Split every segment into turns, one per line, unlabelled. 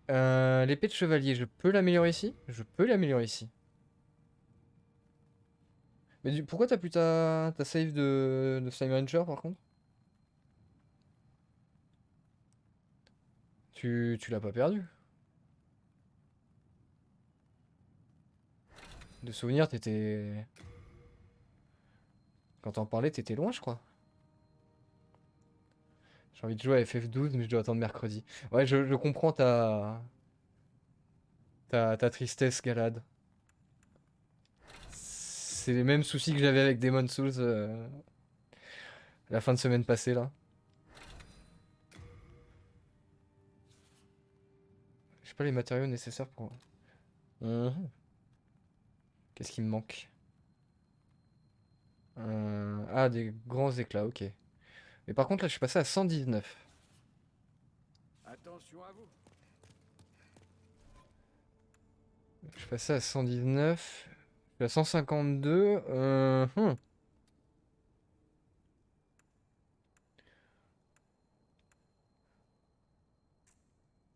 L'épée de chevalier, je peux l'améliorer ici? Je peux l'améliorer ici. Mais pourquoi t'as plus ta save de Slime Rancher par contre? Tu l'as pas perdu? De souvenir, t'étais... Quand t'en parlais, t'étais loin, je crois. J'ai envie de jouer à FF12, mais je dois attendre mercredi. Ouais, je comprends ta tristesse, Galad. C'est les mêmes soucis que j'avais avec Demon's Souls la fin de semaine passée, là. J'ai pas les matériaux nécessaires pour... Mhm. Qu'est-ce qui me manque? Ah, des grands éclats, ok. Mais par contre, là, je suis passé à 119.
Attention à vous.
Je suis passé à 119. Je suis à 152.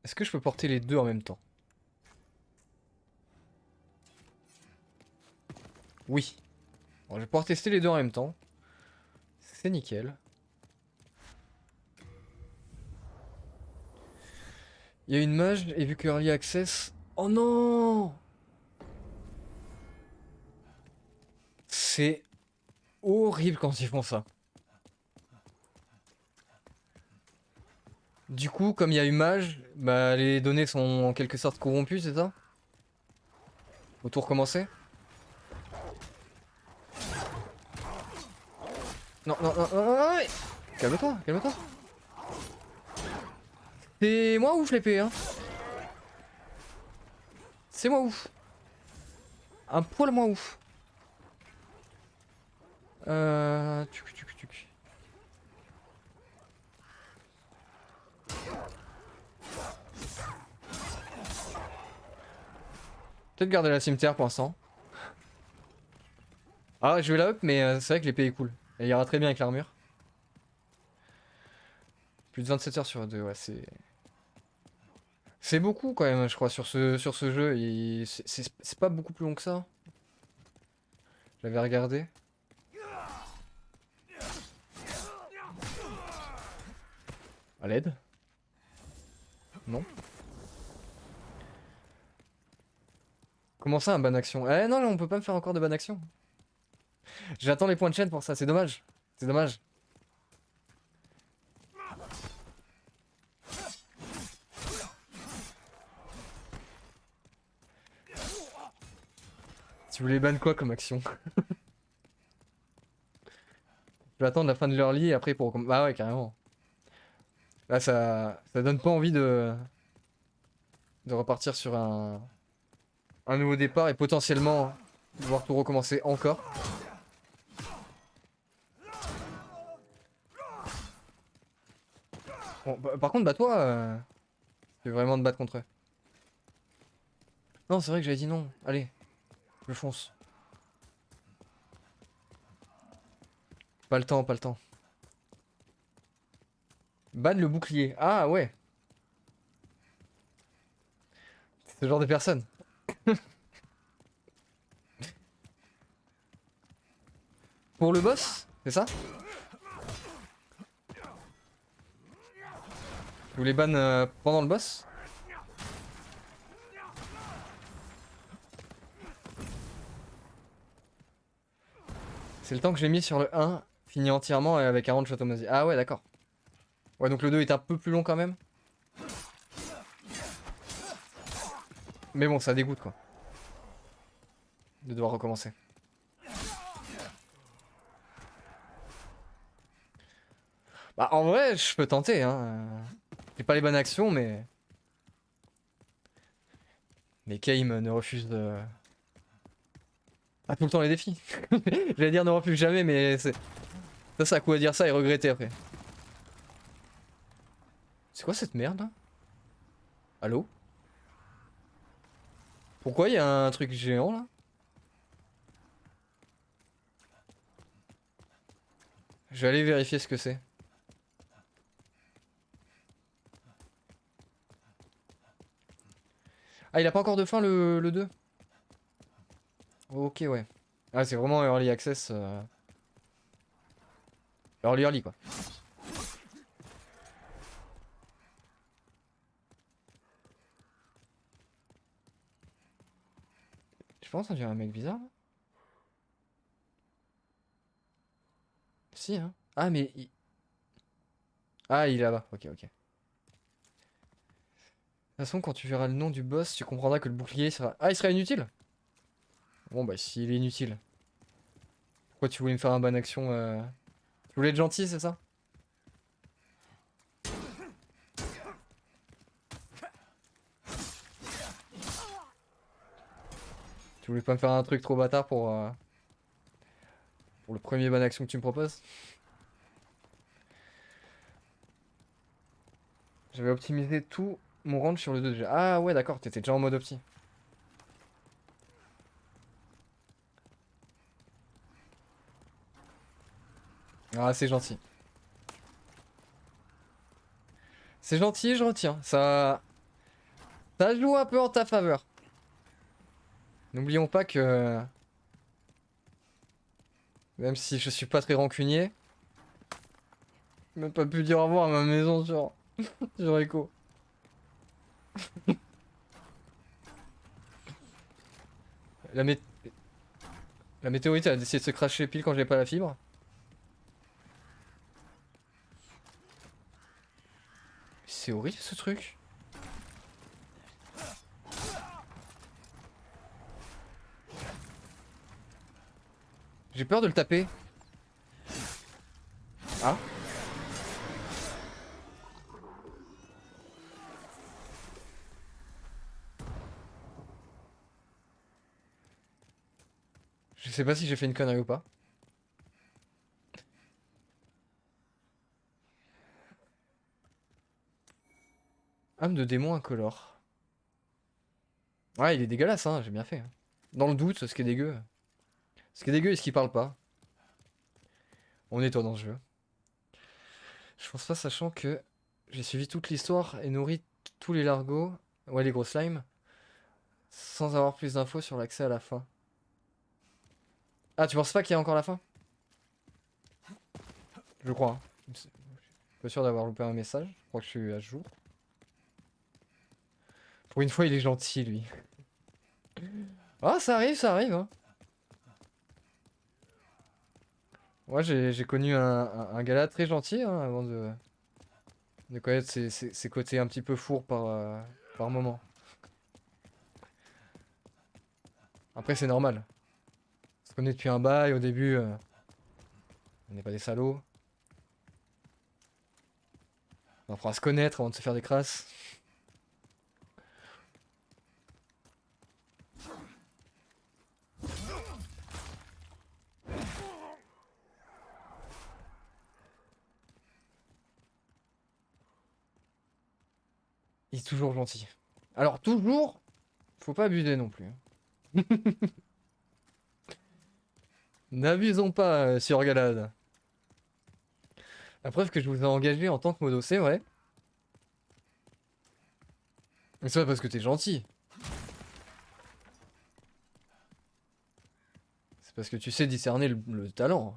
Est-ce que je peux porter les deux en même temps? Oui. Bon, je vais pouvoir tester les deux en même temps. C'est nickel. Il y a une mage, et vu que Early Access... Oh non! C'est horrible quand ils font ça. Du coup, comme il y a une mage, bah les données sont en quelque sorte corrompues, c'est ça? Faut tout recommencer? Non, non, non, non, non, non, ouais. Calme-toi, calme-toi. C'est moi ouf l'épée, hein. C'est moi ouf. Un poil moins ouf. Tuc, tuc, tuc. Peut-être garder la cimetière pour l'instant. Ah, je vais la up, mais c'est vrai que l'épée est cool. Elle ira très bien avec l'armure. Plus de 27 heures sur 2, ouais, c'est... C'est beaucoup quand même, je crois, sur ce jeu. C'est pas beaucoup plus long que ça. J'avais regardé. À l'aide? Non. Comment ça, un ban action? Eh non, là, on peut pas me faire encore de ban action. J'attends les points de chaîne pour ça, c'est dommage. C'est dommage. Tu voulais ban quoi comme action? Je vais attendre la fin de l'early et après pour... Bah ouais, carrément. Là, ça donne pas envie de repartir sur un nouveau départ et potentiellement devoir tout recommencer encore. Bon, par contre, bah toi, tu veux vraiment te battre contre eux. Non, c'est vrai que j'avais dit non. Allez, je fonce. Pas le temps, pas le temps. Ban le bouclier. Ah ouais, c'est ce genre de personne. Pour le boss, c'est ça? Tu voulais ban pendant le boss? C'est le temps que j'ai mis sur le 1, fini entièrement et avec un round Château Mazie. Ah ouais, d'accord. Ouais, donc le 2 est un peu plus long quand même. Mais bon, ça dégoûte quoi. De devoir recommencer. Bah en vrai, je peux tenter, hein. J'ai pas les bonnes actions, mais... Mais Kame ne refuse de... Ah, tout le temps les défis. J'allais dire ne refuse jamais, mais c'est... Ça a quoi à dire ça et regretter après. C'est quoi cette merde là? Allô? Pourquoi il y a un truc géant là? Je vais aller vérifier ce que c'est. Ah, il a pas encore de fin le 2. Ok, ouais. Ah, c'est vraiment early access. Early, quoi. Je pense qu'on dirait un mec bizarre, là. Si, hein. Ah, mais... Ah, il est là-bas. Ok, ok. De toute façon, quand tu verras le nom du boss, tu comprendras que le bouclier sera... Ah, il sera inutile? Bon, bah, s'il est inutile. Pourquoi tu voulais me faire un bonne action Tu voulais être gentil, c'est ça? Tu voulais pas me faire un truc trop bâtard pour le premier bonne action que tu me proposes? J'avais optimisé tout mon range sur le 2 déjà. Ah ouais, d'accord, t'étais déjà en mode opti. Ah, c'est gentil. C'est gentil, je retiens. Ça joue un peu en ta faveur. N'oublions pas que... Même si je suis pas très rancunier, j'ai même pas pu dire au revoir à ma maison sur Echo. La, mé... la météorite a décidé de se cracher pile quand j'avais pas la fibre. C'est horrible ce truc. J'ai peur de le taper. Ah. Je sais pas si j'ai fait une connerie ou pas. Âme de démon incolore. Ouais, il est dégueulasse, hein, j'ai bien fait, hein. Dans le doute, ce qui est dégueu. Ce qui est dégueu et ce qui parle pas. On est toi dans ce jeu. Je pense pas, sachant que j'ai suivi toute l'histoire et nourri tous les largos. Ouais, les gros slimes. Sans avoir plus d'infos sur l'accès à la fin. Ah, tu penses pas qu'il y a encore la fin? Je crois, hein. Je suis pas sûr d'avoir loupé un message. Je crois que je suis à jour. Pour une fois, il est gentil, lui. Ah, ça arrive, hein. Moi, j'ai connu un gars là très gentil, hein, avant de connaître ses côtés un petit peu fourres par moment. Après, c'est normal. On se connaît depuis un bail, au début, on n'est pas des salauds. On apprend à se connaître avant de se faire des crasses. Il est toujours gentil. Alors, toujours, faut pas abuser non plus, hein. N'abusons pas, sur Galad. La preuve que je vous ai engagé en tant que modo, c'est vrai. Mais c'est pas parce que t'es gentil. C'est parce que tu sais discerner le talent.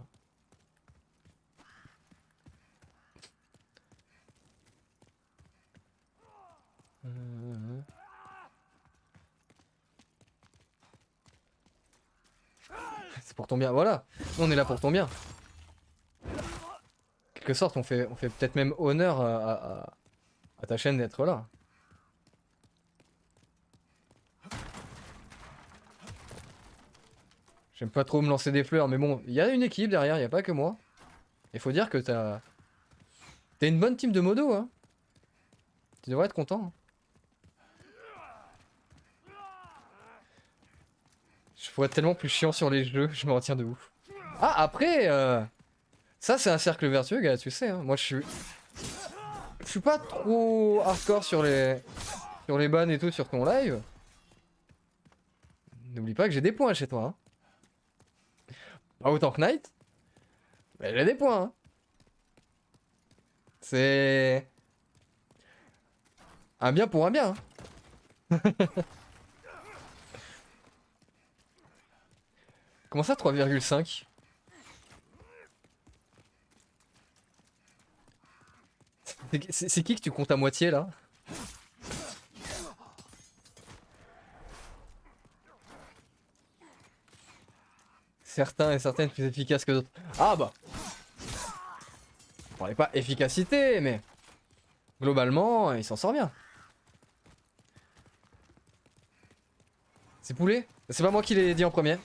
C'est pour ton bien, voilà. On est là pour ton bien. En quelque sorte, on fait peut-être même honneur à ta chaîne d'être là. J'aime pas trop me lancer des fleurs, mais bon, il y a une équipe derrière, il y a pas que moi. Il faut dire que t'as une bonne team de modos, hein. Tu devrais être content, hein. Je pourrais être tellement plus chiant sur les jeux, je me retiens de ouf. Ah, après, ça c'est un cercle vertueux, gars, tu sais, hein. Moi je suis pas trop hardcore sur les bans et tout sur ton live. N'oublie pas que j'ai des points chez toi, hein. Pas autant que Knight, mais j'ai des points, hein. C'est un bien pour un bien, hein. Comment ça 3,5? C'est qui que tu comptes à moitié là? Certains et certaines plus efficaces que d'autres. Ah bah! On parlait pas efficacité, mais globalement, il s'en sort bien. C'est poulet? C'est pas moi qui l'ai dit en premier.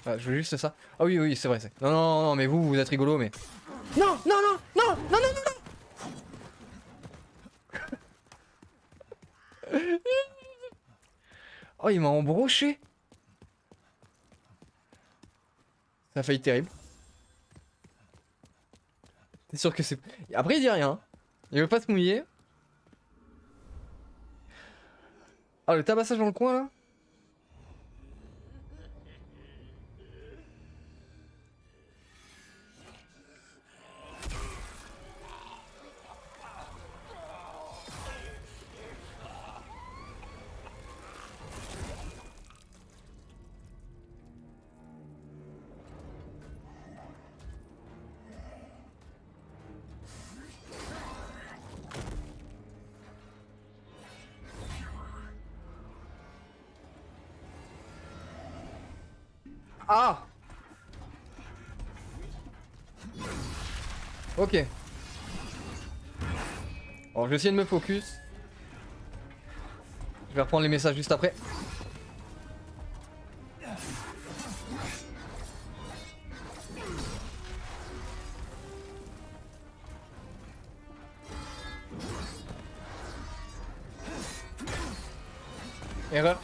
Ah, je veux juste ça. Ah oui, oui, c'est vrai. Non, non, non, mais vous êtes rigolo, mais... Non, non, non, non, non, non, non, non. Oh, il m'a embroché. Ça a failli terrible. T'es sûr que c'est... Après, il dit rien. Il veut pas se mouiller. Ah, le tabassage dans le coin, là. Ah! Ok. Alors, je vais essayer de me focus. Je vais reprendre les messages juste après. Erreur.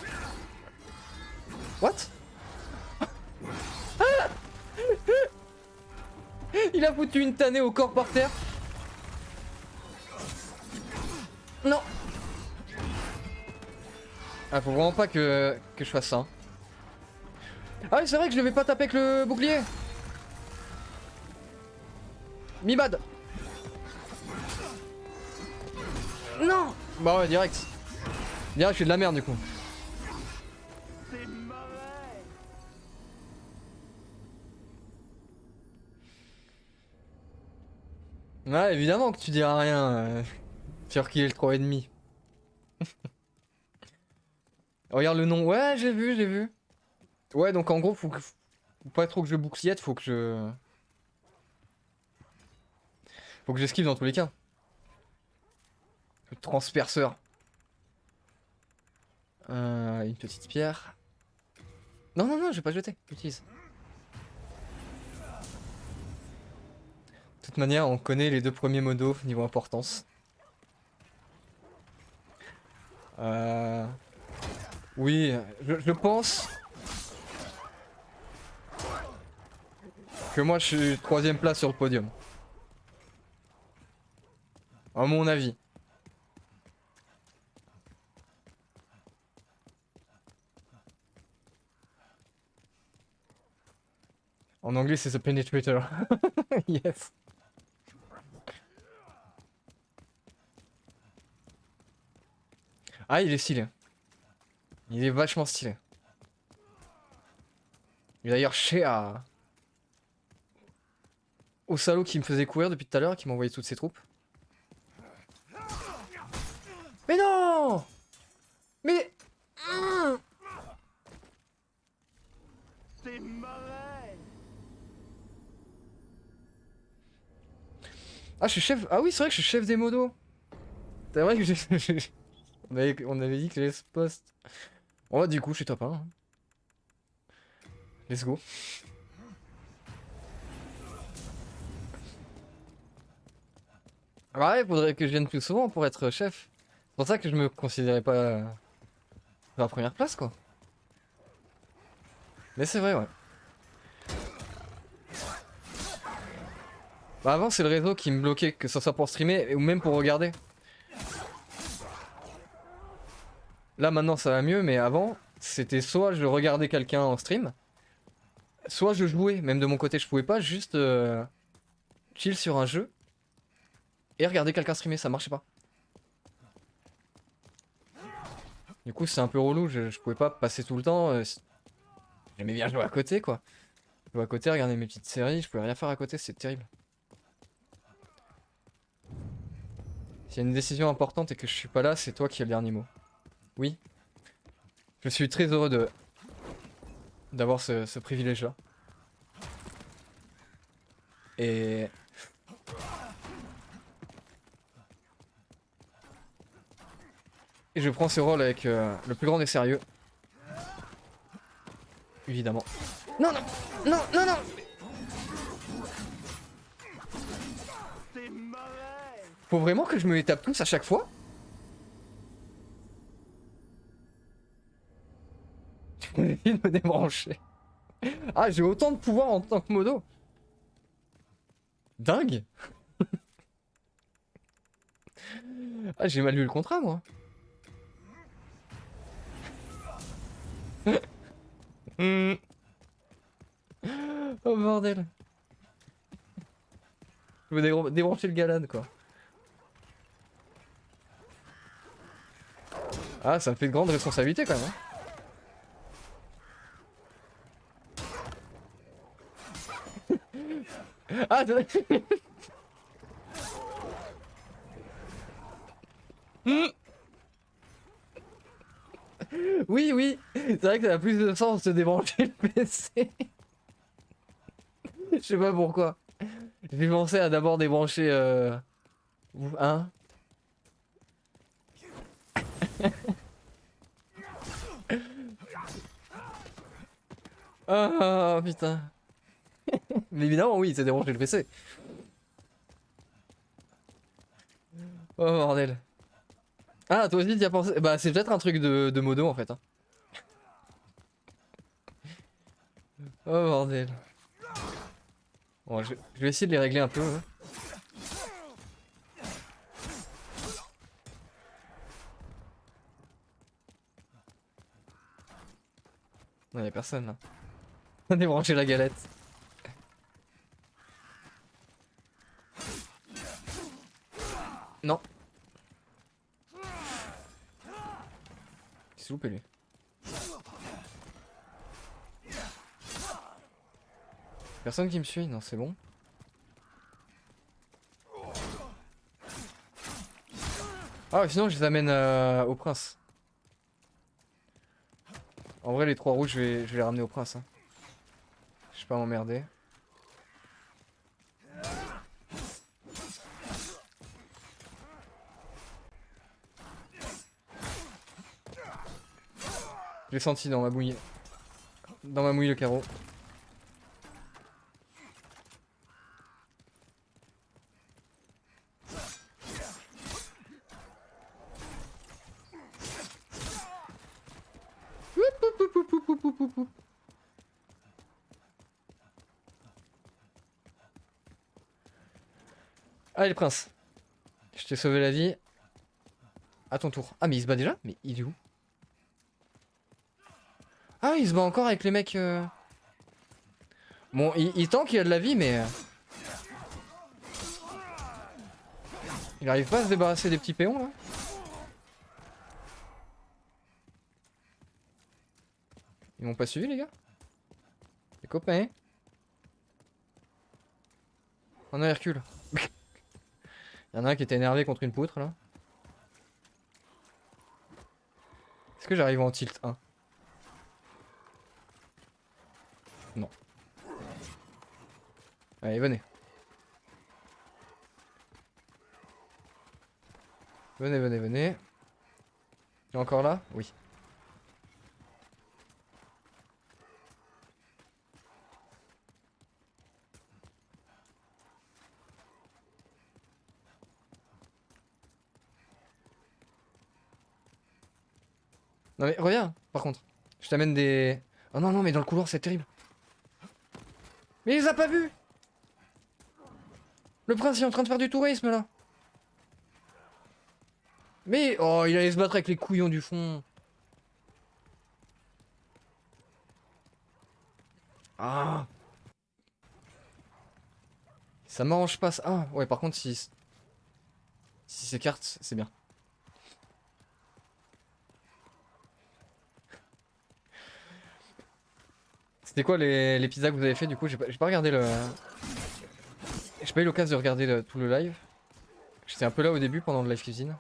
What? Il a foutu une tannée au corps par terre. Non. Ah, faut vraiment pas que je fasse ça. Ah oui, c'est vrai que je devais pas taper avec le bouclier. Mi bad. Non. Bah ouais, direct. Direct, je fais de la merde du coup. Ouais, évidemment que tu diras rien. Sur qui est le 3,5. Regarde le nom. Ouais, j'ai vu, j'ai vu. Ouais, donc en gros, faut pas trop que je boucliette, faut que je... Faut que j'esquive dans tous les cas. Le transperceur. Une petite pierre. Non, non, non, je vais pas jeter. Utilise. De toute manière, on connaît les deux premiers modos niveau importance. Oui, je pense que moi je suis troisième place sur le podium. À mon avis. En anglais, c'est The Penetrator. Yes. Ah, il est stylé. Il est vachement stylé. Et d'ailleurs, au salaud qui me faisait courir depuis tout à l'heure et qui m'envoyait toutes ses troupes. Mais non! Mais...
C'est mauvais.
Ah, je suis chef... Ah oui, c'est vrai que je suis chef des modos. C'est vrai que on avait dit que j'allais ce poste. Oh, du coup, je suis top 1. Hein. Let's go. Ah ouais, faudrait que je vienne plus souvent pour être chef. C'est pour ça que je me considérais pas à la première place, quoi. Mais c'est vrai, ouais. Bah avant, c'est le réseau qui me bloquait, que ce soit pour streamer ou même pour regarder. Là, maintenant, ça va mieux, mais avant, c'était soit je regardais quelqu'un en stream, soit je jouais. Même de mon côté, je pouvais pas juste chill sur un jeu et regarder quelqu'un streamer, ça marchait pas. Du coup, c'est un peu relou, je pouvais pas passer tout le temps. J'aimais bien jouer à côté, quoi. Je vais à côté, regarder mes petites séries, je pouvais rien faire à côté, c'est terrible. S'il y a une décision importante et que je suis pas là, c'est toi qui as le dernier mot. Oui. Je suis très heureux de d'avoir ce privilège-là. Et... Et je prends ce rôle avec le plus grand des sérieux. Évidemment. Non, non, non, non, non. Faut vraiment que je me les tape tous à chaque fois? Je vais essayer de me débrancher. Ah, j'ai autant de pouvoir en tant que modo. Dingue. Ah, j'ai mal lu le contrat, moi. Hmm. Oh bordel. Je veux débrancher le Galan, quoi. Ah, ça me fait de grandes responsabilités, quand même. Hein. Ah, Hmm. Oui, oui. C'est vrai que ça a plus de sens de débrancher le PC. Je sais pas pourquoi. J'ai pensé à d'abord débrancher... Hein. Ah, putain. Mais évidemment, oui, c'est débrancher le PC. Oh, bordel. Ah, toi aussi, t'y as pensé? Bah, c'est peut-être un truc de modo, en fait. Hein. Oh, bordel. Bon, je vais essayer de les régler un peu. Hein. Non, y'a personne, là. Débrancher la galette. Non. Il s'est loupé, lui. Personne qui me suit? Non, c'est bon. Ah, sinon, je les amène au prince. En vrai, les 3 rouges, je vais les ramener au prince. Hein. Je vais pas m'emmerder. Je l'ai senti dans ma bouille. Dans ma mouille, le carreau. Allez, le prince. Je t'ai sauvé la vie. À ton tour. Ah, mais il se bat déjà? Mais il est où? Ah, il se bat encore avec les mecs... Bon, il tank, il a de la vie, mais... Il arrive pas à se débarrasser des petits péons, là? Ils m'ont pas suivi, les gars? Les copains? Oh non, Hercule. Il y en a un qui était énervé contre une poutre, là. Est-ce que j'arrive en tilt 1? Non. Allez, venez. Venez, venez, venez. Il est encore là? Oui. Non mais reviens, par contre. Je t'amène des... Oh non, non, mais dans le couloir, c'est terrible. Mais il les a pas vus! Le prince il est en train de faire du tourisme, là. Mais... Oh, il allait se battre avec les couillons du fond. Ah! Ça m'arrange pas ça. Ah, ouais, par contre, si c'est carte, c'est bien. C'était quoi les pizzas que vous avez fait du coup? J'ai pas regardé le. J'ai pas eu l'occasion de regarder tout le live. J'étais un peu là au début pendant le live cuisine.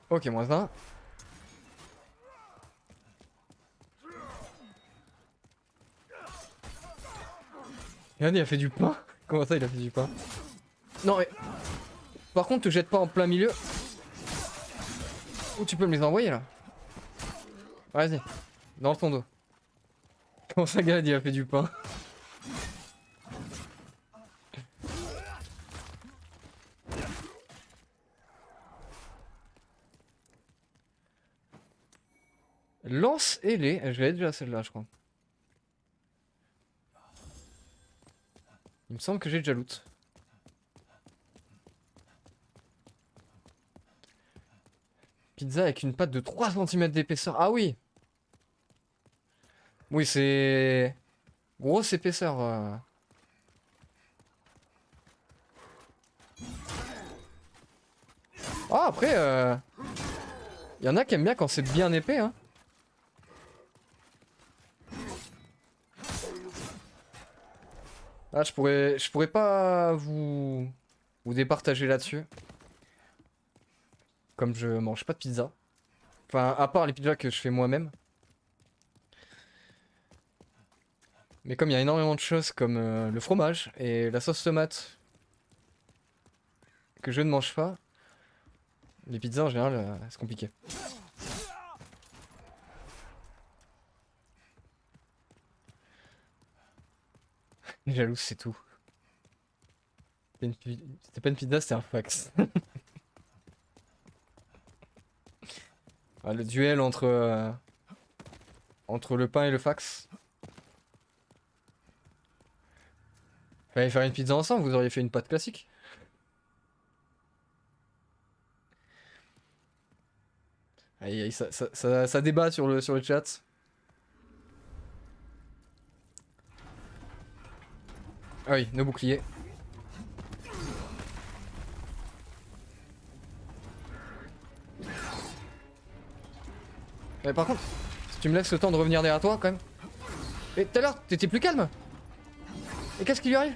Ok, moins 1. Regardez, il a fait du pain. Comment ça, il a fait du pain? Non, mais. Par contre, te jette pas en plein milieu. Ou tu peux me les envoyer là. Vas-y, dans ton dos. Comment ça, Galad, il a fait du pain? Lance ailée. Je l'avais déjà celle-là, je crois. Il me semble que j'ai déjà loot. Pizza avec une pâte de 3 cm d'épaisseur. Ah oui! Oui, c'est. Grosse épaisseur. Ah, après, y en a qui aiment bien quand c'est bien épais, hein. Ah, je pourrais pas vous départager là-dessus. Comme je mange pas de pizza. Enfin, à part les pizzas que je fais moi-même. Mais comme il y a énormément de choses comme le fromage et la sauce tomate que je ne mange pas, les pizzas en général, c'est compliqué. Jaloux, c'est tout. C'était pas une pizza, c'était un fax. Ah, le duel entre le pain et le fax. Fallait faire une pizza ensemble, vous auriez fait une pâte classique. Aïe, aïe, ça débat sur le chat. Ah oui, nos boucliers. Mais par contre, si tu me laisses le temps de revenir derrière toi quand même. Et tout à l'heure, t'étais plus calme. Et qu'est-ce qui lui arrive?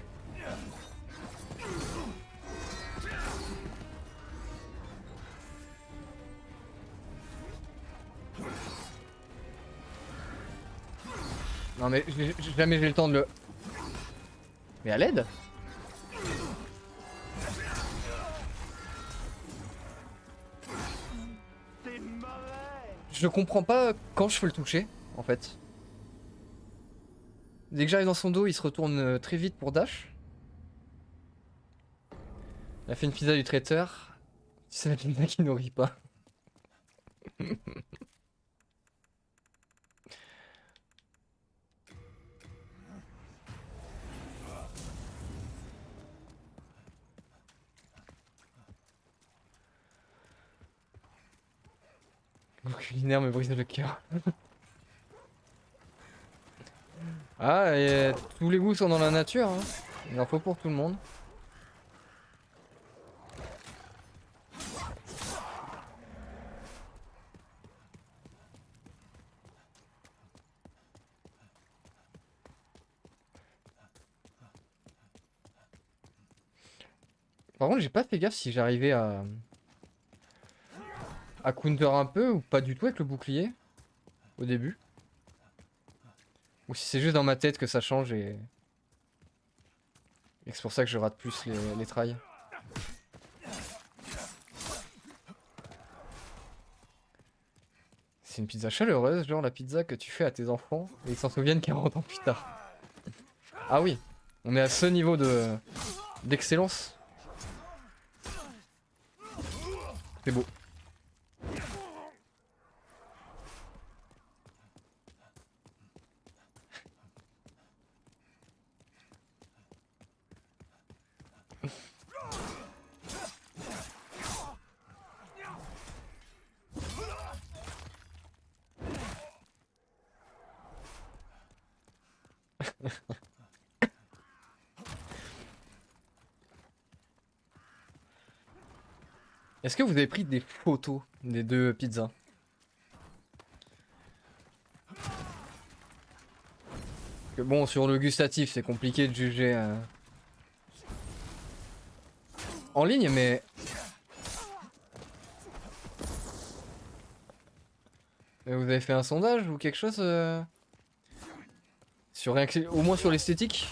Non mais jamais j'ai le temps de le... Mais à l'aide? Je comprends pas quand je peux le toucher, en fait. Dès que j'arrive dans son dos, il se retourne très vite pour dash. Il a fait une pizza du traiteur. Tu sais la pizza qui nourrit pas. Mon culinaire me brise le cœur. Ah, et tous les goûts sont dans la nature, hein. Il en faut pour tout le monde. Par contre, j'ai pas fait gaffe si j'arrivais à counter un peu ou pas du tout avec le bouclier au début. Ou si c'est juste dans ma tête que ça change et que c'est pour ça que je rate plus les trails. C'est une pizza chaleureuse, genre la pizza que tu fais à tes enfants et ils s'en souviennent 40 ans plus tard. Ah oui, on est à ce niveau d'excellence. C'est beau. Est-ce que vous avez pris des photos des deux pizzas? Que bon, sur le gustatif, c'est compliqué de juger en ligne, mais... Mais vous avez fait un sondage ou quelque chose sur rien que... Au moins sur l'esthétique?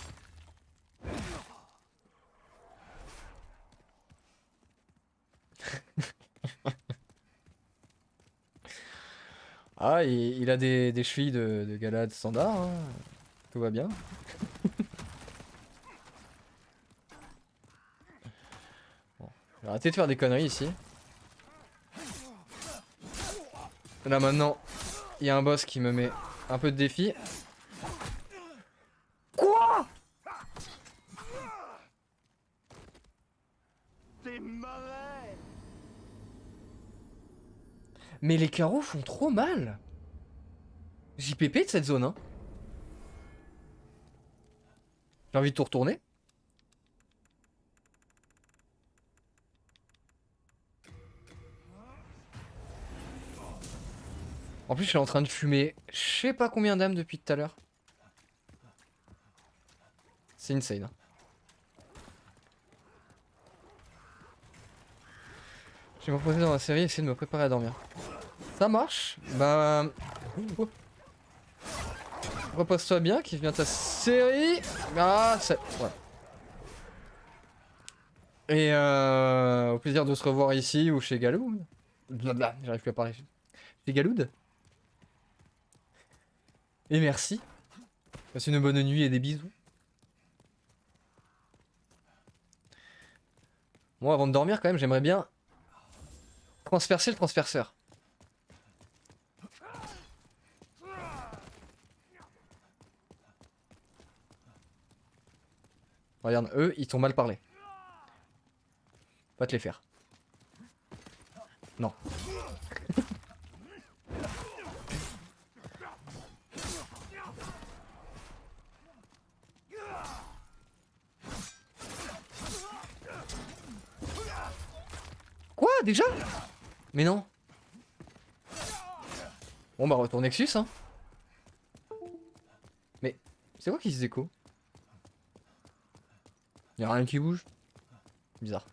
Ah, il a des chevilles de Galad standard, hein. Tout va bien. Bon. Je vais arrêter de faire des conneries ici. Là maintenant, il y a un boss qui me met un peu de défi. Quoi?
T'es mauvais.
Mais les carreaux font trop mal. JPP de cette zone, hein. J'ai envie de tout retourner. En plus, je suis en train de fumer je sais pas combien d'âmes depuis tout à l'heure. C'est insane, hein. Je vais me reposer dans la série et essayer de me préparer à dormir. Ça marche. Bah... Repose-toi bien, qui vient ta série. Ah, ça... Ouais. Et au plaisir de se revoir ici ou chez Galoud. Blabla, j'arrive plus à parler. Chez Galoud. Et merci. Passez une bonne nuit et des bisous. Moi, avant de dormir, quand même, j'aimerais bien transpercer le transperceur. Regarde, eux, ils t'ont mal parlé. Va te les faire. Non. Quoi, déjà? Mais non. Bon bah retour Nexus, hein. Mais c'est quoi qui se déco? Y'a rien qui bouge. Bizarre.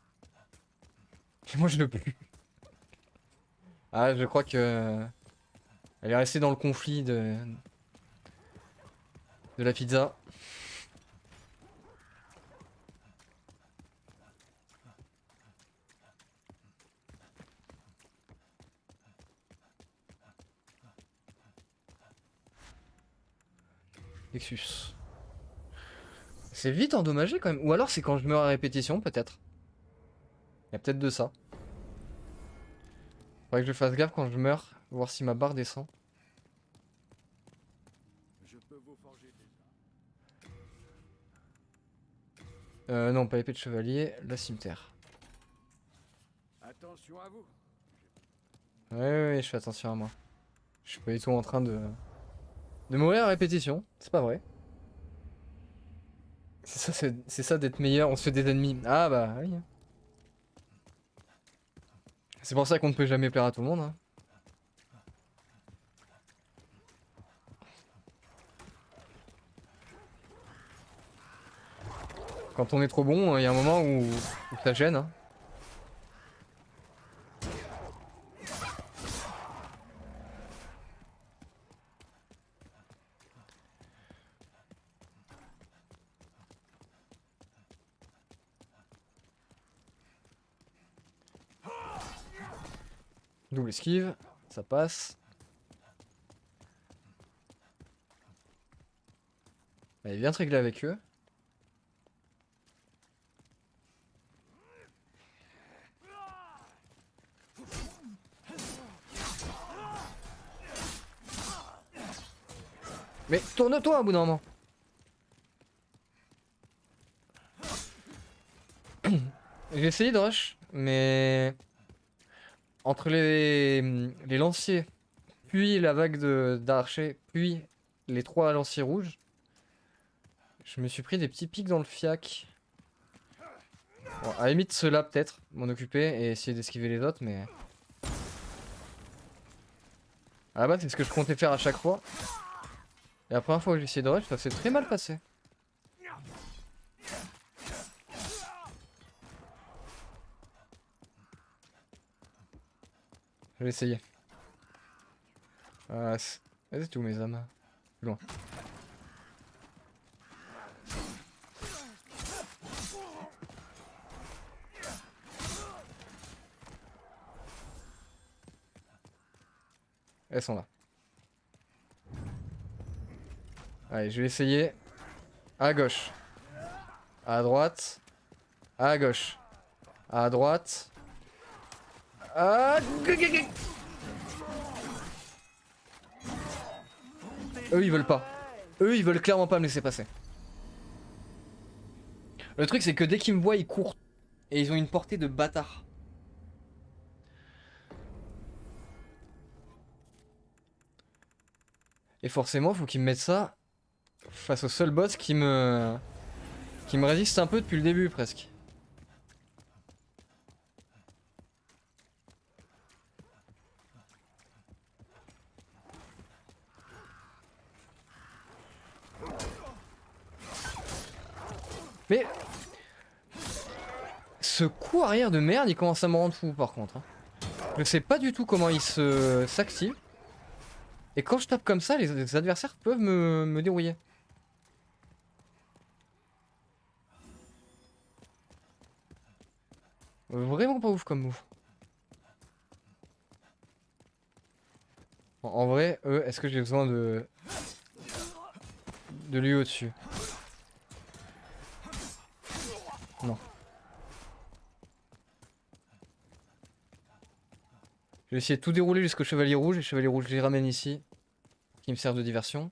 Et moi je ne peux plus. Ah, je crois que... Elle est restée dans le conflit de la pizza. Nexus. C'est vite endommagé quand même. Ou alors c'est quand je meurs à répétition, peut-être. Il y a peut-être de ça. Faudrait que je fasse gaffe quand je meurs, voir si ma barre descend.
Je peux vous forger des
Non, pas épée de chevalier, la cimetière.
Attention à vous.
Ouais, je fais attention à moi. Je suis pas du tout en train de mourir à répétition, c'est pas vrai. C'est ça d'être meilleur, on se fait des ennemis. Ah bah oui. C'est pour ça qu'on ne peut jamais plaire à tout le monde, hein. Quand on est trop bon, il y a un moment où ça gêne, hein. Double esquive, ça passe. Allez, viens te régler avec eux. Mais tourne-toi au bout d'un moment. J'ai essayé de rush, mais entre les lanciers, puis la vague d'archers, puis les trois lanciers rouges, je me suis pris des petits pics dans le fiac. Bon, à la limite, ceux-là, peut-être, m'en occuper et essayer d'esquiver les autres, mais... À la base, c'est ce que je comptais faire à chaque fois. Et la première fois que j'ai essayé de rush, ça s'est très mal passé. Je vais essayer. C'est tout mes âmes. Plus loin. Elles sont là. Allez, je vais essayer. À gauche. À droite. À gauche. À droite. À... Eux ils veulent pas. Eux ils veulent clairement pas me laisser passer. Le truc c'est que dès qu'ils me voient ils courent. Et ils ont une portée de bâtard. Et forcément faut qu'ils me mettent ça face au seul boss qui me résiste un peu depuis le début presque. Mais ce coup arrière de merde il commence à me rendre fou par contre. Je sais pas du tout comment il s'active. Et quand je tape comme ça, les adversaires peuvent me dérouiller. Vraiment pas ouf comme move. En vrai, eux, est-ce que j'ai besoin de lui au-dessus? Non. Je vais essayer de tout dérouler jusqu'au chevalier rouge. Et chevalier rouge, je les ramène ici. Qui me servent de diversion.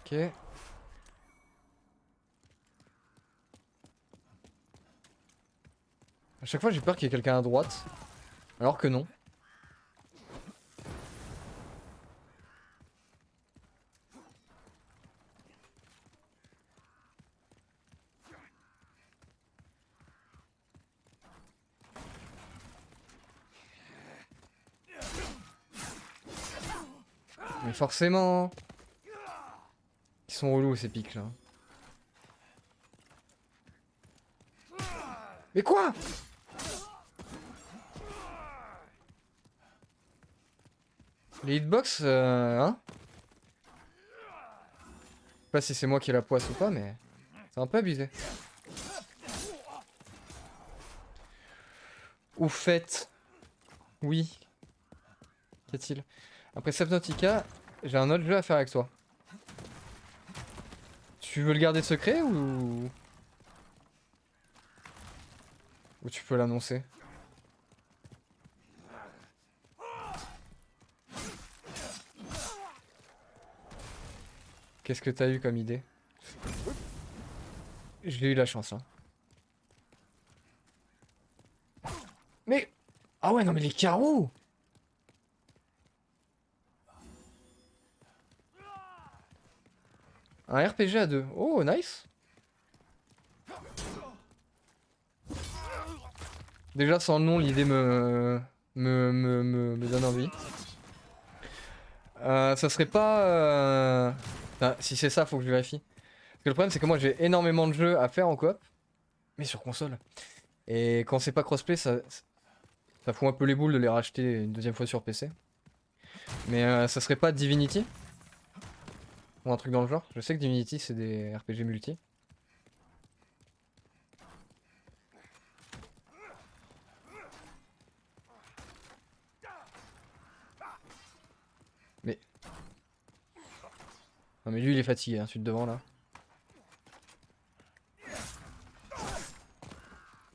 Ok. À chaque fois, j'ai peur qu'il y ait quelqu'un à droite. Alors que non. Mais forcément. Ils sont relous ces pics là. Mais quoi? Les hitbox, hein? Je sais pas si c'est moi qui ai la poisse ou pas, mais c'est un peu abusé. Au fait, oui. Qu'y a-t-il? Après Subnautica, j'ai un autre jeu à faire avec toi. Tu veux le garder secret ou tu peux l'annoncer? Qu'est-ce que t'as eu comme idée? J'ai eu la chance, hein. Mais... Ah ouais, non mais les carreaux! Un RPG à deux. Oh, nice! Déjà, sans le nom, l'idée me donne envie. Ça serait pas... Enfin, si c'est ça, faut que je vérifie. Parce que le problème, c'est que moi, j'ai énormément de jeux à faire en coop. Mais sur console. Et quand c'est pas crossplay, ça fout un peu les boules de les racheter une deuxième fois sur PC. Mais ça serait pas Divinity? Ou un truc dans le genre? Je sais que Divinity, c'est des RPG multi. Mais... Non mais lui, il est fatigué, hein, celui de devant, là.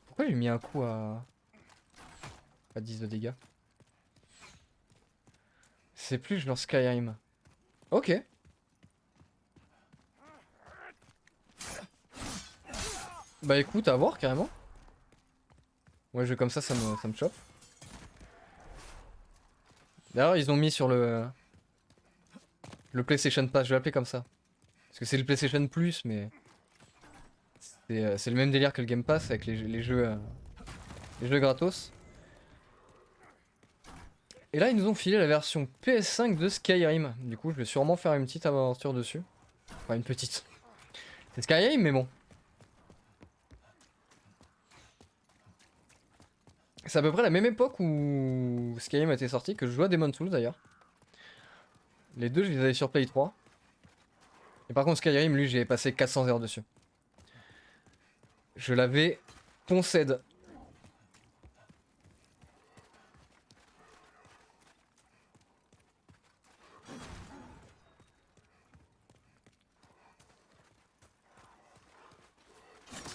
Pourquoi j'ai mis un coup à 10 de dégâts? C'est plus genre Skyrim. Ok. Bah écoute, à voir carrément. Ouais, jeu comme ça me chope. D'ailleurs, ils ont mis sur le PlayStation Pass, je vais l'appeler comme ça. Parce que c'est le PlayStation Plus, mais c'est le même délire que le Game Pass avec les jeux gratos. Et là, ils nous ont filé la version PS5 de Skyrim. Du coup, je vais sûrement faire une petite aventure dessus. Enfin, une petite. C'est Skyrim, mais bon. C'est à peu près la même époque où Skyrim a été sorti que je jouais à Demon's Souls d'ailleurs. Les deux, je les avais sur Play 3. Et par contre, Skyrim, lui, j'ai passé 400 heures dessus. Je l'avais poncède.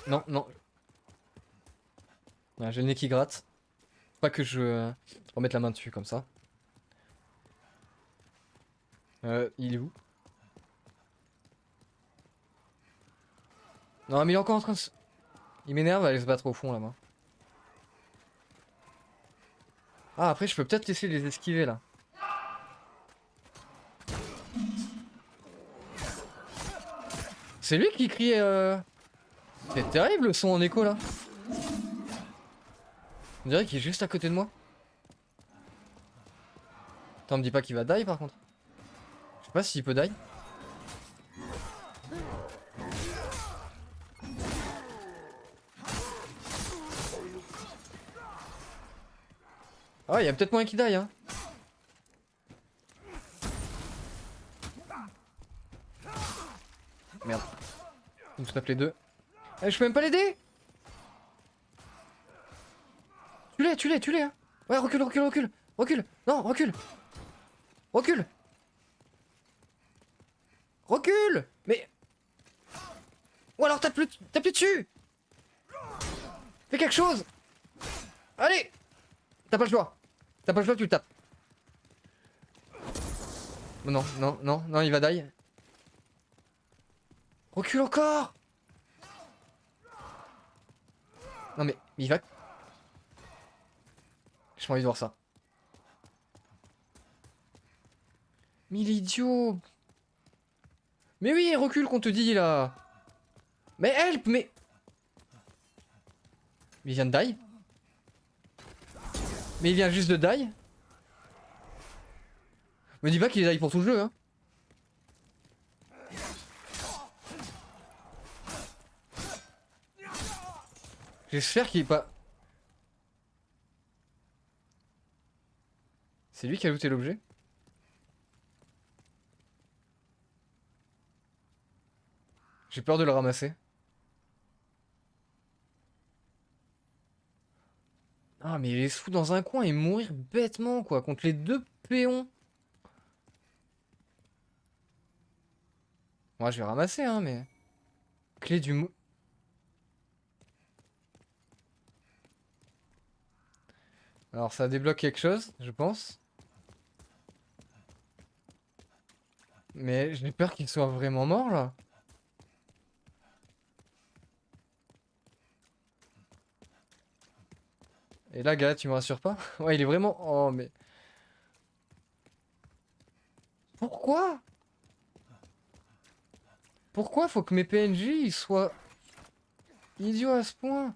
Non, non. Ouais, j'ai le nez qui gratte. Pas que je remette la main dessus comme ça. Il est où? Non, mais il est encore en train de se... Il m'énerve à aller se battre au fond là-bas. Ah, après, je peux peut-être laisser les esquiver là. C'est lui qui crie. C'est terrible le son en écho là. On dirait qu'il est juste à côté de moi. Attends, me dis pas qu'il va die par contre. Je sais pas s'il peut die. Ah ouais, il y a peut-être moyen qu'il die hein. Merde. On se tape les deux. Eh, je peux même pas l'aider. Tue-les hein. Ouais, recule. Recule. Non, recule. Recule. Mais... Ou alors tape-le dessus. Fais quelque chose. Allez. T'as pas le choix, tu le tapes. Non, il va die. Recule encore. Non mais il va... J'ai pas envie de voir ça. Mais il est idiot. Mais oui, recule qu'on te dit là. Mais help, mais... Il vient de die. Mais il vient juste de die. Me dis pas qu'il est die pour tout le jeu hein. J'espère qu'il est pas... C'est lui qui a looté l'objet? J'ai peur de le ramasser. Ah mais il est sous dans un coin et mourir bêtement quoi, contre les deux péons. Moi je vais ramasser hein mais... Clé du mou... Alors ça débloque quelque chose, je pense. Mais j'ai peur qu'il soit vraiment mort là. Et là, gars, tu me rassures pas? Ouais, il est vraiment... Oh, mais... Pourquoi? Pourquoi faut que mes PNJ ils soient idiots à ce point?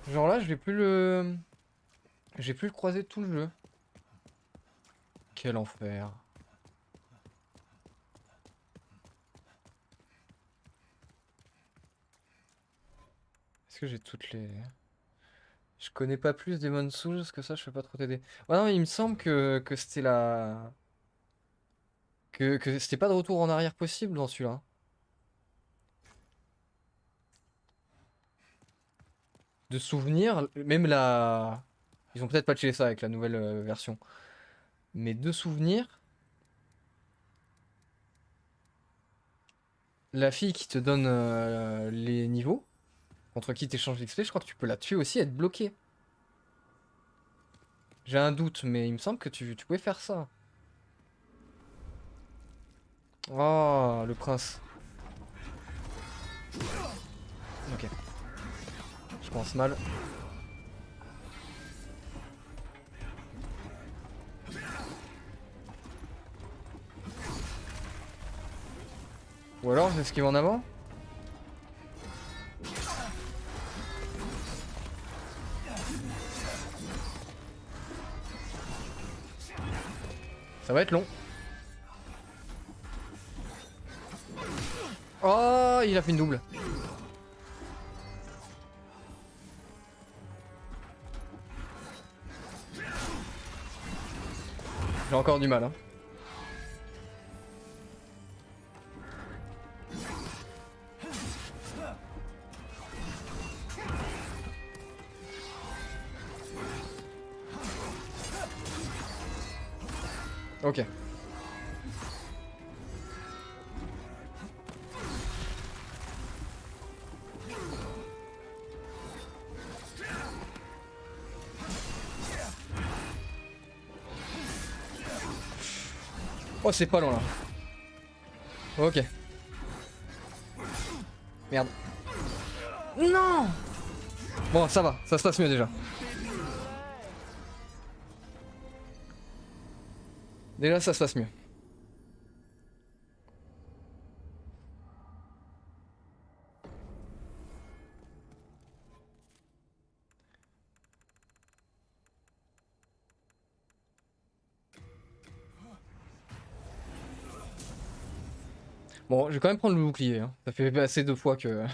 Genre là, je vais plus le... Je vais plus le croiser tout le jeu. Quel enfer. Est-ce que j'ai toutes les... Je connais pas plus Demon's Souls que ça, je peux pas trop t'aider. Ouais, non, il me semble que c'était la... Que c'était pas de retour en arrière possible dans celui-là. De souvenirs, même la... Ils ont peut-être patché ça avec la nouvelle version. Mais de souvenirs, la fille qui te donne les niveaux, contre qui t'échanges l'XP, je crois que tu peux la tuer aussi et être bloqué. J'ai un doute, mais il me semble que tu pouvais faire ça. Oh, le prince. Ok. Je pense mal. Ou alors, est-ce qu'il va en avant? Ça va être long. Oh, il a fait une double. J'ai encore du mal, hein. Ok. Oh, c'est pas loin là. Ok. Merde. Non! Bon, ça va, ça se passe mieux déjà. Déjà, ça se passe mieux. Bon, je vais quand même prendre le bouclier. Hein. Ça fait assez 2 fois que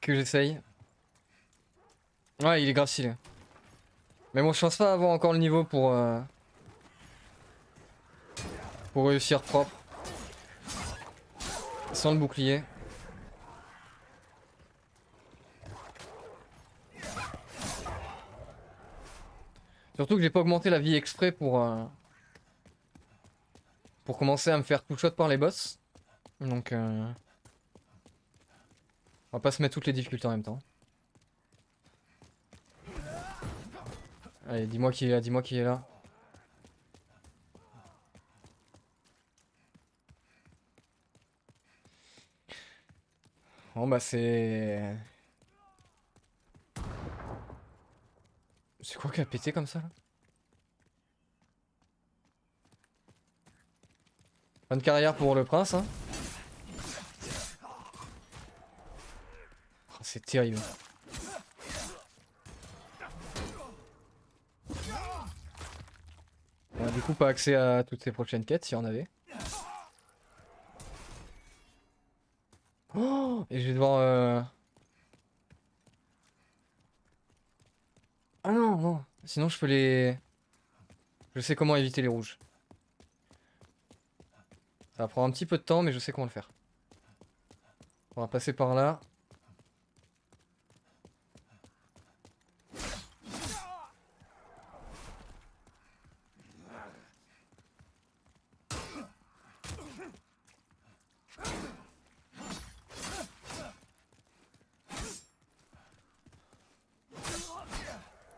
j'essaye. Ouais, il est grave stylé. Mais bon, je pense pas avoir encore le niveau pour réussir propre. Sans le bouclier. Surtout que j'ai pas augmenté la vie exprès pour commencer à me faire tout shot par les boss. Donc on va pas se mettre toutes les difficultés en même temps. Allez, dis-moi qui est là, dis-moi qui est là. Bon bah c'est... C'est quoi qui a pété comme ça là? Fin de carrière pour le prince hein. Oh, c'est terrible. Bon, du coup pas accès à toutes ces prochaines quêtes si y en avait. Oh, et je vais devoir... Ah non, non. Sinon je peux les... Je sais comment éviter les rouges. Ça va prendre un petit peu de temps mais je sais comment le faire. On va passer par là.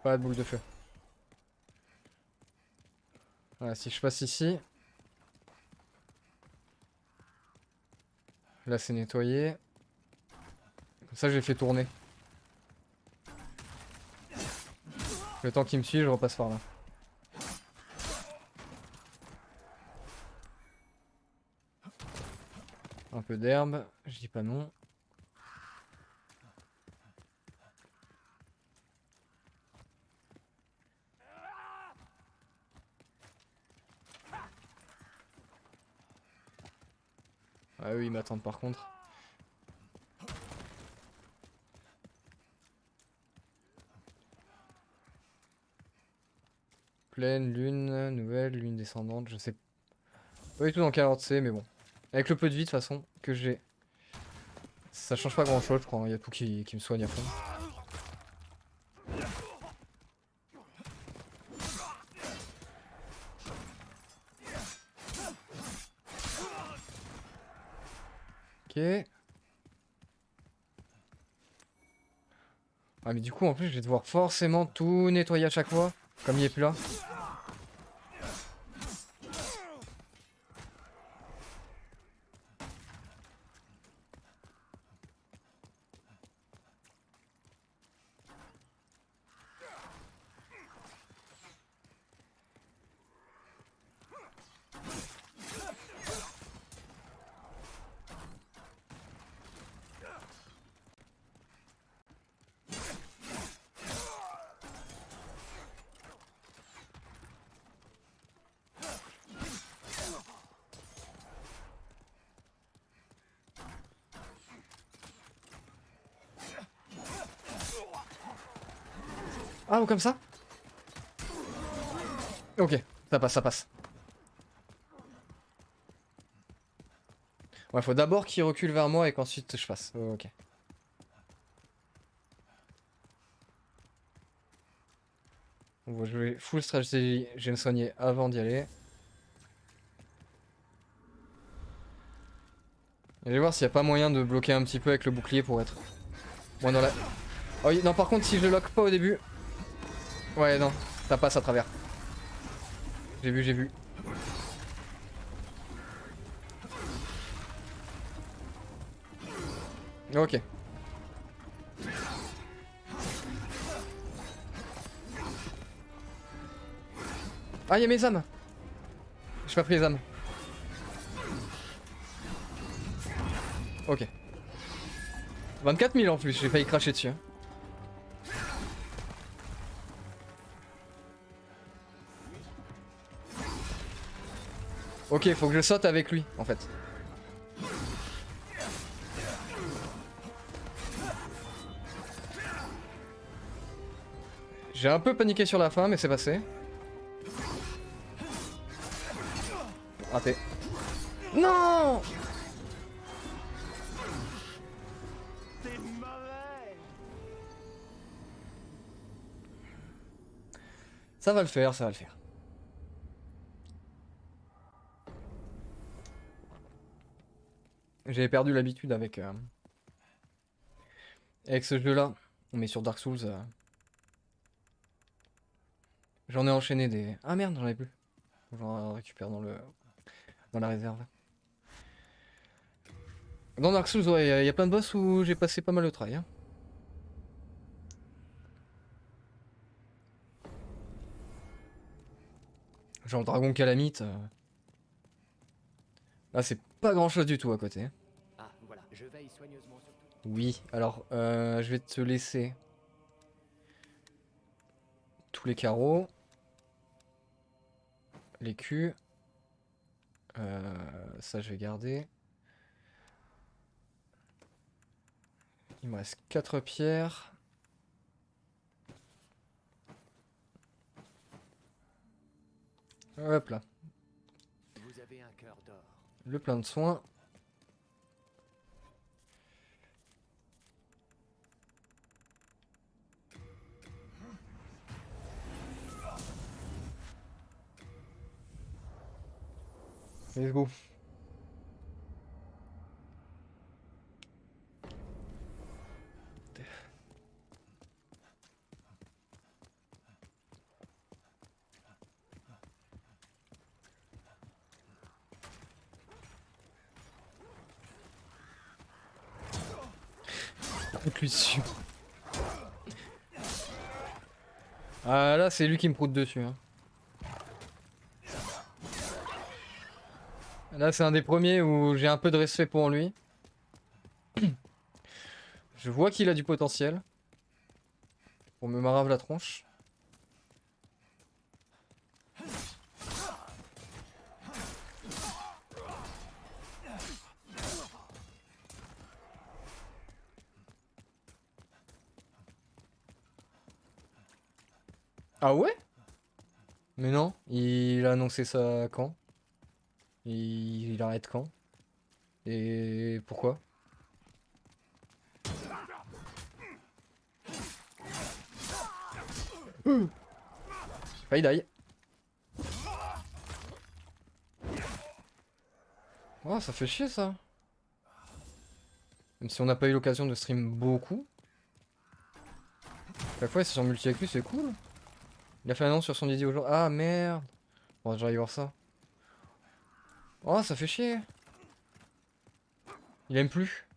Pas de boule de feu. Voilà, si je passe ici. Là c'est nettoyé. Comme ça je les fais tourner. Le temps qu'il me suit, je repasse par là. Un peu d'herbe, je dis pas non. Ah oui, ils m'attendent par contre. Pleine, lune, nouvelle, lune descendante, je sais pas du tout dans quel ordre c'est, mais bon. Avec le peu de vie de toute façon que j'ai, ça change pas grand chose, je crois. Il y a tout qui me soigne à fond. Ok. Ah mais du coup en plus je vais devoir forcément tout nettoyer à chaque fois, comme il est plus là. Ah, ou comme ça? Ok, ça passe, ça passe. Ouais, faut d'abord qu'il recule vers moi et qu'ensuite je fasse. Oh, ok. On va jouer full stratégie. Je vais me soigner avant d'y aller. Et je vais voir s'il n'y a pas moyen de bloquer un petit peu avec le bouclier pour être moins dans la... Oh oui, non, par contre, si je le lock pas au début... Ouais, non, ça passe à travers. J'ai vu, j'ai vu. Ok. Ah, il y a mes âmes. J'ai pas pris les âmes. Ok. 24 000 en plus, j'ai failli cracher dessus. Hein. Ok, faut que je saute avec lui, en fait. J'ai un peu paniqué sur la fin, mais c'est passé. Raté. Non!
T'es mauvais.
Ça va le faire, ça va le faire. J'avais perdu l'habitude avec ce jeu-là. Mais sur Dark Souls, j'en ai enchaîné des... Ah merde, j'en ai plus. J'en récupère dans la réserve. Dans Dark Souls, ouais, y a plein de boss où j'ai passé pas mal de travail. Hein. Genre le dragon calamite. Là, c'est pas grand chose du tout à côté.
Ah, voilà, je veille soigneusement sur tout.
Oui, alors je vais te laisser tous les carreaux, les culs. Ça, je vais garder. Il me reste 4 pierres. Hop là,
Vous avez un cœur d'or.
le plein de soins. Let's go. Proute lui dessus. Ah là, c'est lui qui me proute dessus. Hein. Là, c'est un des premiers où j'ai un peu de respect pour lui. Je vois qu'il a du potentiel. Pour me marave la tronche. Ah ouais? Mais non, il a annoncé ça quand? Il arrête quand? Et pourquoi? Failli die. Oh, ça fait chier ça. Même si on n'a pas eu l'occasion de stream beaucoup. Chaque fois, c'est sur multi avec lui, c'est cool. Il a fait une annonce sur son dédié aujourd'hui. Ah merde. Bon, j'arrive voir ça. Oh, ça fait chier. Il aime plus.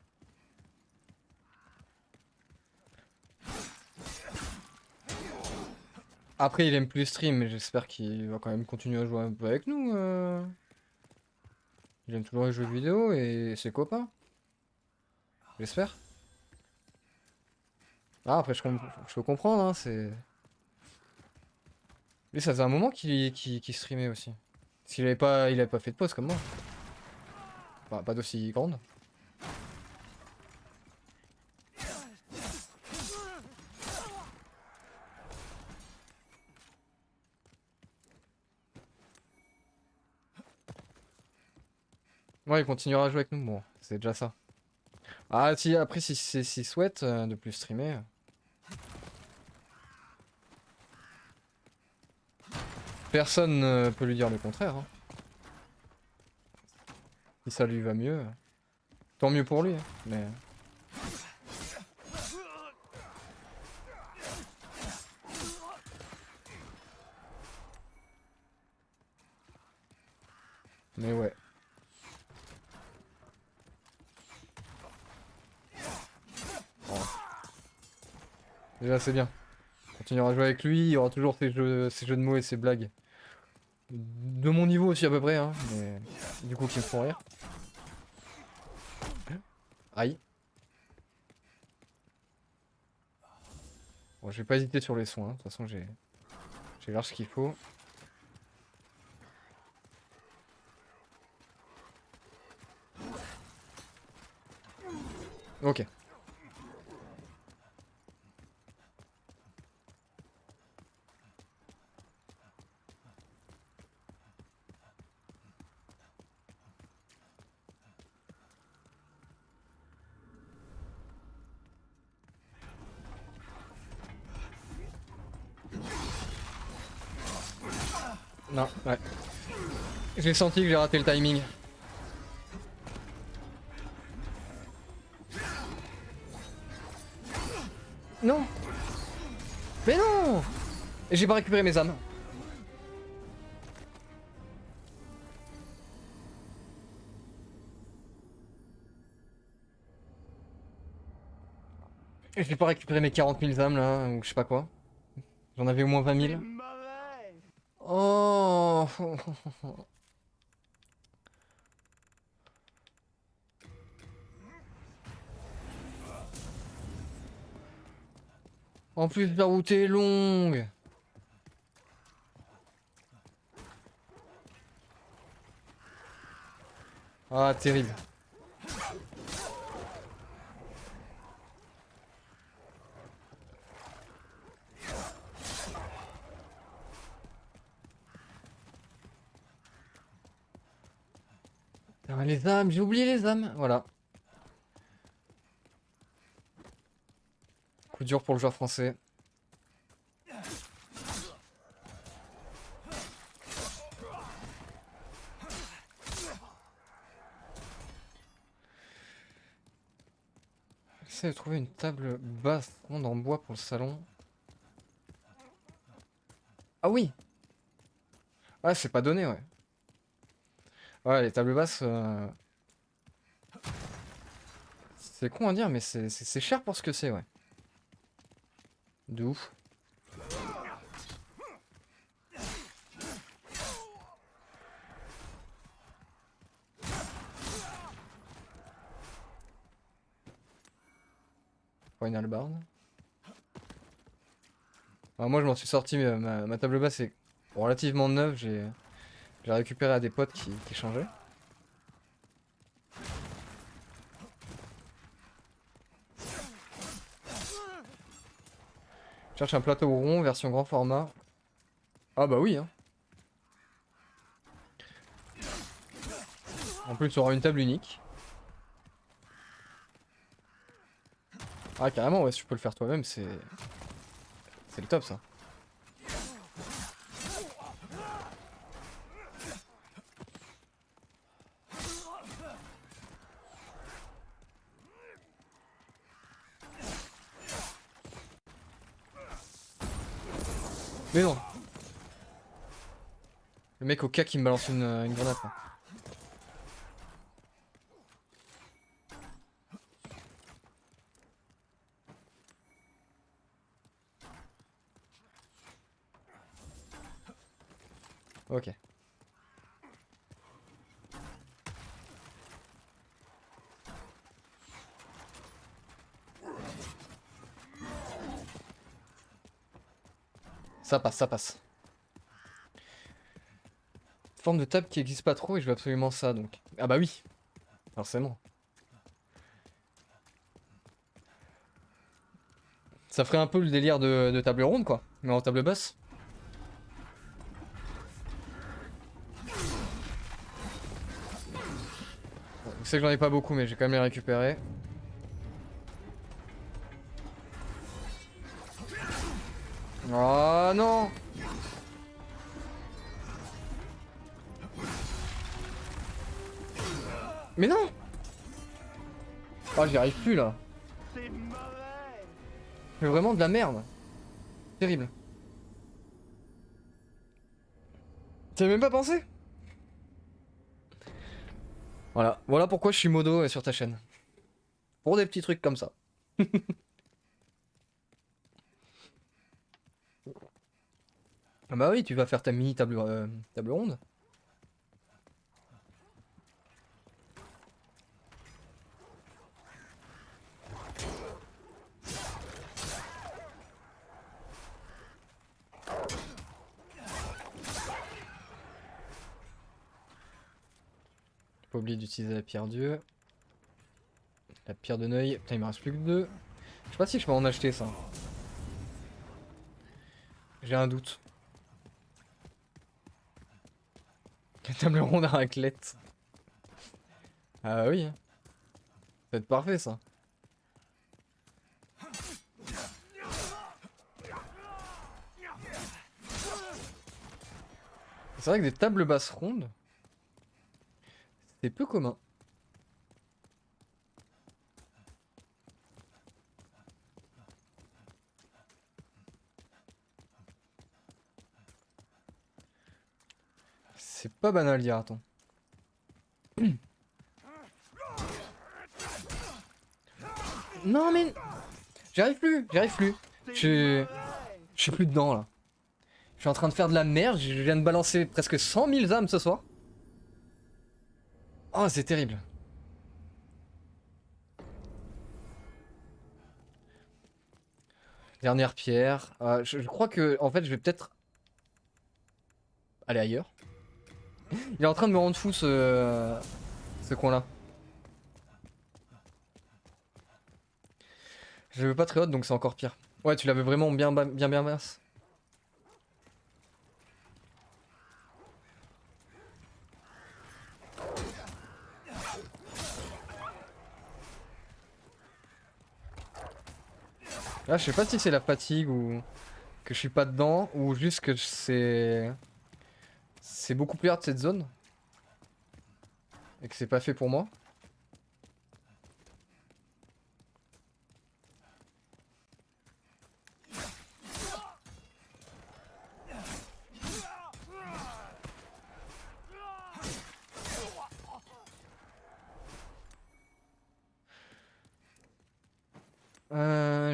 Après, il aime plus les streams, mais j'espère qu'il va quand même continuer à jouer un peu avec nous. Il aime toujours les jeux vidéo et ses copains. J'espère. Ah, après, je peux comprendre, hein, c'est... Lui, ça faisait un moment qu'il streamait aussi. Parce qu'il il avait pas fait de pause comme moi. Enfin, pas d'aussi grande. Ouais, il continuera à jouer avec nous, bon, c'est déjà ça. Ah, si, après, s'il souhaite de plus streamer. Personne ne peut lui dire le contraire. Hein. Si ça lui va mieux, tant mieux pour lui. Hein, mais... ouais. Bon. Déjà, c'est bien. On continuera à jouer avec lui, il y aura toujours ses jeux de mots et ses blagues. De mon niveau aussi à peu près, hein, mais du coup qui me font rire. Aïe. Bon, je vais pas hésiter sur les soins, hein. De toute façon j'ai large ce qu'il faut. Ok. Non, ouais. J'ai senti que j'ai raté le timing. Non. Mais non. Et j'ai pas récupéré mes âmes. Et j'ai pas récupéré mes 40 000 âmes là, ou je sais pas quoi. J'en avais au moins 20
T'es
000.
mauvais.
Oh. En plus la route est longue. Ah terrible. Ah, les âmes, j'ai oublié les âmes, voilà. Coup dur pour le joueur français. J'essaie de trouver une table basse ronde en bois pour le salon. Ah oui. Ah c'est pas donné ouais. Ouais les tables basses... C'est con à dire mais c'est cher pour ce que c'est ouais. De ouf. Pour une hallebarde. Alors moi je m'en suis sorti, mais ma table basse est relativement neuve, j'ai récupéré à des potes qui changeaient. Je cherche un plateau rond, version grand format. Ah bah oui hein. En plus tu auras une table unique. Ah carrément ouais, si tu peux le faire toi-même, c'est le top ça. Mais non. Le mec au cas qui me balance une grenade quoi. Ok. Ça passe, ça passe. Forme de table qui existe pas trop et je veux absolument ça donc. Ah bah oui. Forcément. Ça ferait un peu le délire de table ronde quoi, mais en table basse. Je sais que j'en ai pas beaucoup, mais j'ai quand même les récupérer. Oh non! Mais non! Oh, j'y arrive plus là.
C'est mauvais.
C'est vraiment de la merde. Terrible. T'avais même pas pensé? Voilà. Voilà pourquoi je suis modo sur ta chaîne. Pour des petits trucs comme ça. Ah bah oui, tu vas faire ta mini table ronde. Pas oublier d'utiliser la pierre Dieu. La pierre de Neuil. Putain, il me reste plus que 2. Je sais pas si je peux en acheter ça. J'ai un doute. La table ronde à raclette. Ah bah oui. Ça va être parfait ça. C'est vrai que des tables basses rondes, c'est peu commun. C'est pas banal, dira-t-on. Non mais... J'arrive plus, j'arrive plus. Je suis plus dedans là. Je suis en train de faire de la merde, je viens de balancer presque 100 000 âmes ce soir. Oh, c'est terrible. Dernière pierre. Je crois que, en fait, je vais peut-être aller ailleurs. Il est en train de me rendre fou ce coin-là. Je le veux pas très haute, donc c'est encore pire. Ouais, tu la veux vraiment bien basse. Là, je sais pas si c'est la fatigue ou que je suis pas dedans ou juste que c'est beaucoup plus hard cette zone et que c'est pas fait pour moi.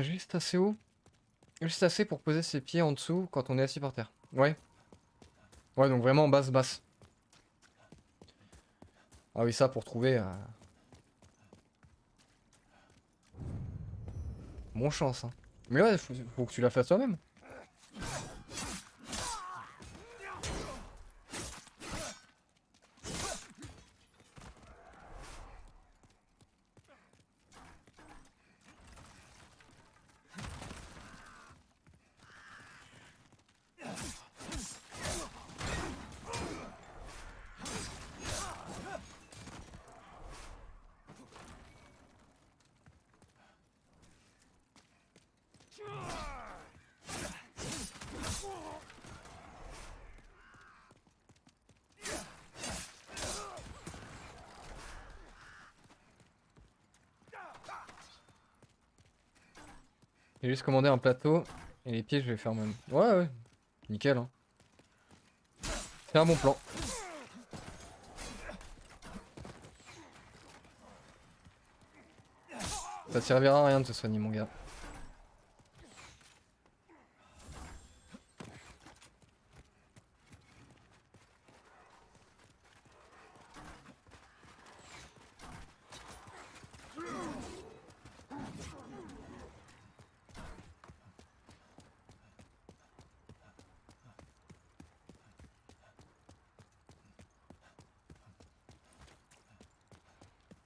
Juste assez haut. Juste assez pour poser ses pieds en dessous quand on est assis par terre. Ouais. Ouais, donc vraiment basse. Ah oui, ça pour trouver... Bon chance, hein. Mais ouais, faut que tu la fasses toi-même. J'ai juste commandé un plateau et les pieds je vais faire même. Ouais, nickel, hein. C'est un bon plan. Ça servira à rien de se soigner, mon gars.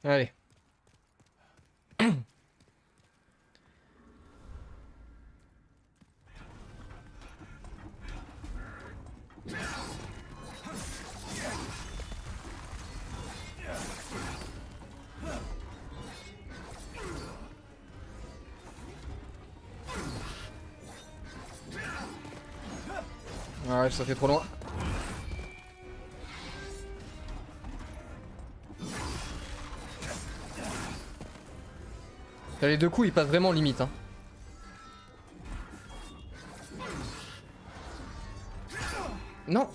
Allez. Ouais, ça fait trop loin. Là, les deux coups, ils passent vraiment limite. Hein. Non.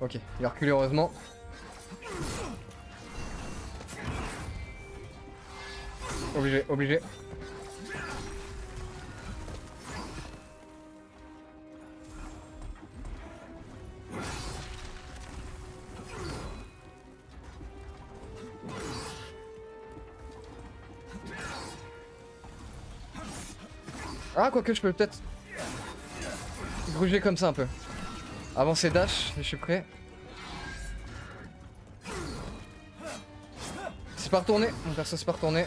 Ok, il a reculé heureusement. Obligé, obligé. Ah, quoique je peux peut-être gruger comme ça un peu. Avancer dash, je suis prêt. C'est pas retourné, mon perso c'est pas retourné.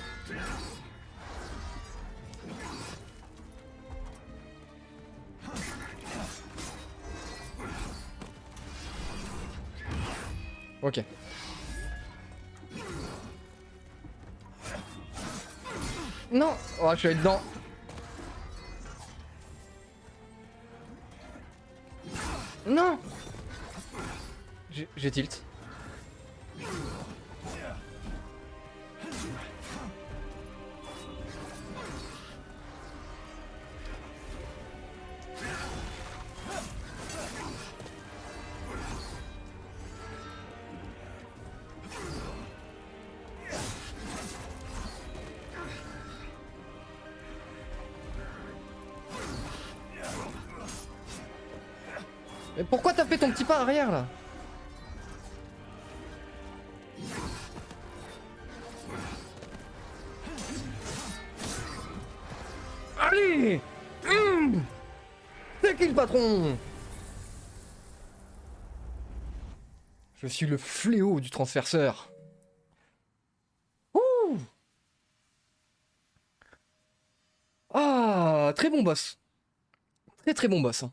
Ok. Non. Oh, je suis allé dedans. Non. J'ai tilt. Mais pourquoi t'as fait ton petit pas arrière là? Allez. C'est qui le patron? Je suis le fléau du transperceur. Ouh. Ah, très bon boss. Très bon boss. Hein.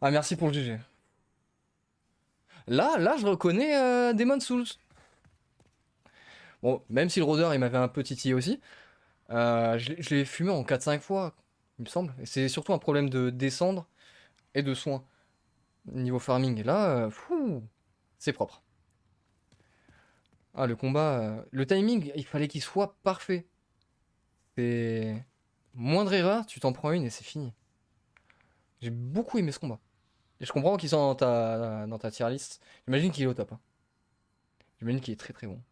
Ah, merci pour le GG. Là, je reconnais Demon's Souls. Bon, même si le rôdeur, il m'avait un peu titillé aussi. Je l'ai fumé en 4-5 fois, il me semble. Et c'est surtout un problème de descendre et de soins. Niveau farming. Et là, c'est propre. Ah, le combat... le timing, il fallait qu'il soit parfait. C'est... Moindre erreur, tu t'en prends une et c'est fini. J'ai beaucoup aimé ce combat. Et je comprends qu'ils sont dans ta tier list. J'imagine qu'il est au top. Hein. J'imagine qu'il est très bon.